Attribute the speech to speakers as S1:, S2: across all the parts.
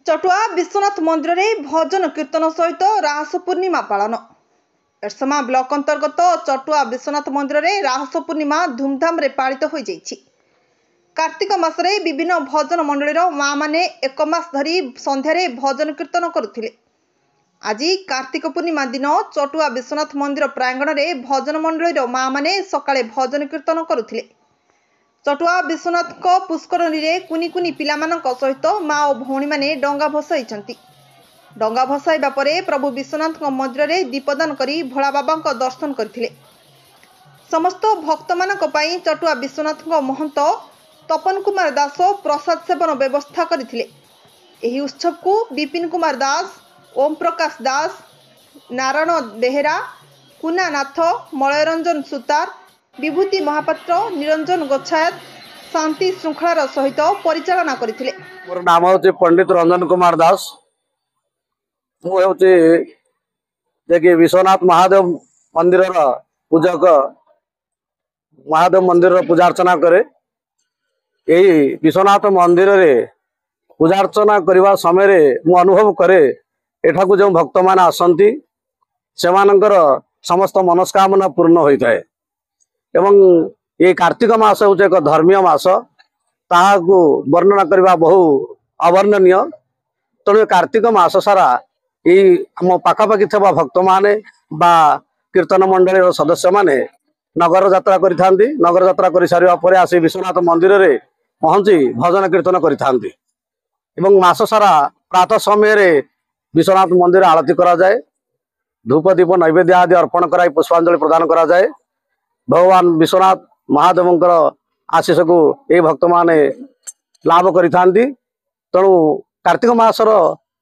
S1: चटुआ विश्वनाथ मंदिर में भजन कीर्तन सहित राहस पूर्णिमा पालन। एरसमा ब्लॉक अंतर्गत चटुआ विश्वनाथ मंदिर में राहस पूर्णिमा धूमधाम रे पालित हो जाइछि। कार्तिक मासरे विभिन्न भजन मंडलीर माँ माने एक मास धरी संध्यारे भजन कीर्तन करुथिले। आज कार्तिक पूर्णिमा दिन चटुआ विश्वनाथ मंदिर प्रांगण में भजन मंडलीर माँ माने सकाळे भजन कीर्तन करुथिले। चटुआ विश्वनाथ पुष्करणी रे कुनी कुनी पिलामानक सहित माँ और भौणी माने डंगा भसाइछंती। डंगा भसाइबा परे प्रभु विश्वनाथ मंदिर रे दीपदान करी भोला बाबा दर्शन करथिले। समस्त भक्त मानक पई चटुआ विश्वनाथ महंत तपन कुमार दास प्रसाद सेवन व्यवस्था करथिले। एही उत्सव को विपिन कुमार दास, ओम प्रकाश दास, नारायण बेहेरा, कुना नाथ, मलयरंजन सुतार, विभूति महापात्र, निरंजन गोछायत शांति श्रृंखलार सहित परिचालना करथिले।
S2: मोर नाम होचे पंडित रंजन कुमार दास। मु होचे देखिए विश्वनाथ महादेव मंदिर पूजक। महादेव मंदिर पूजा अर्चना करे। यही विश्वनाथ मंदिर रे पूजा अर्चना करने समय रे मु अनुभव करे एठा को जो भक्त मान आसंती सेमानंकर समस्त मनस्कामना पूर्ण होता है। एवं ये कार्तिक मास हूँ एक धर्मीय मास, ताहाको वर्णना करने बहु अवर्णनीय। तेणु कार्तिक मास सारा ये आम पाखापाखि थे भक्त माने बा कीर्तन मंडली सदस्य माने नगर यात्रा करिथांती। नगर यात्रा कर सारा पर आसी विश्वनाथ मंदिर रे पहुंची भजन कीर्तन करिथांती। एवं मास सारा प्रातः समय रे विश्वनाथ मंदिर आरती करा जाए, धूप दीप नैवेद्य आदि अर्पण कराई पुष्पांजलि प्रदान करा जाए। भगवान विश्वनाथ महादेवंकर आशीष को ये भक्त माने लाभ करिथांती। तेणु कार्तिक मासर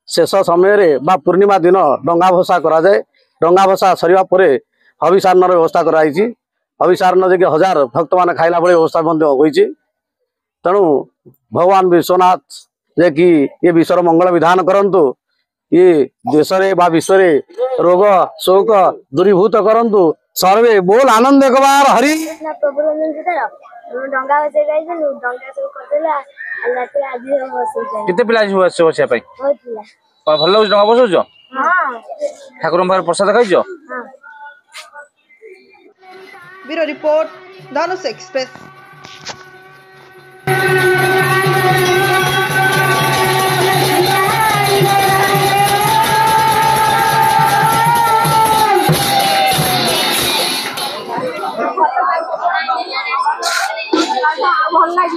S2: शेष समय रे बा पूर्णिमा दिन डंगा भसा करा जाए। डंगा भसा सरिया परे हविषान्न व्यवस्था कराई। हविषान्न जे 1000 भक्त माने खाइला बळे व्यवस्था बंद होईछि। तेणु भगवान विश्वनाथ जे कि ये विश्वर मंगल विधान करंतु, ये देश रे बा विश्व रे रोग शोक दूरीभूत करंतु। सर्वे बोल आनंद एक बार हरि
S3: केते पिला बसिया पाई भल लगुच डंगा बसौच ठाकुर पाखे प्रसाद खाइछ।
S1: ब्यूरो रिपोर्ट धनुष एक्सप्रेस।
S4: भल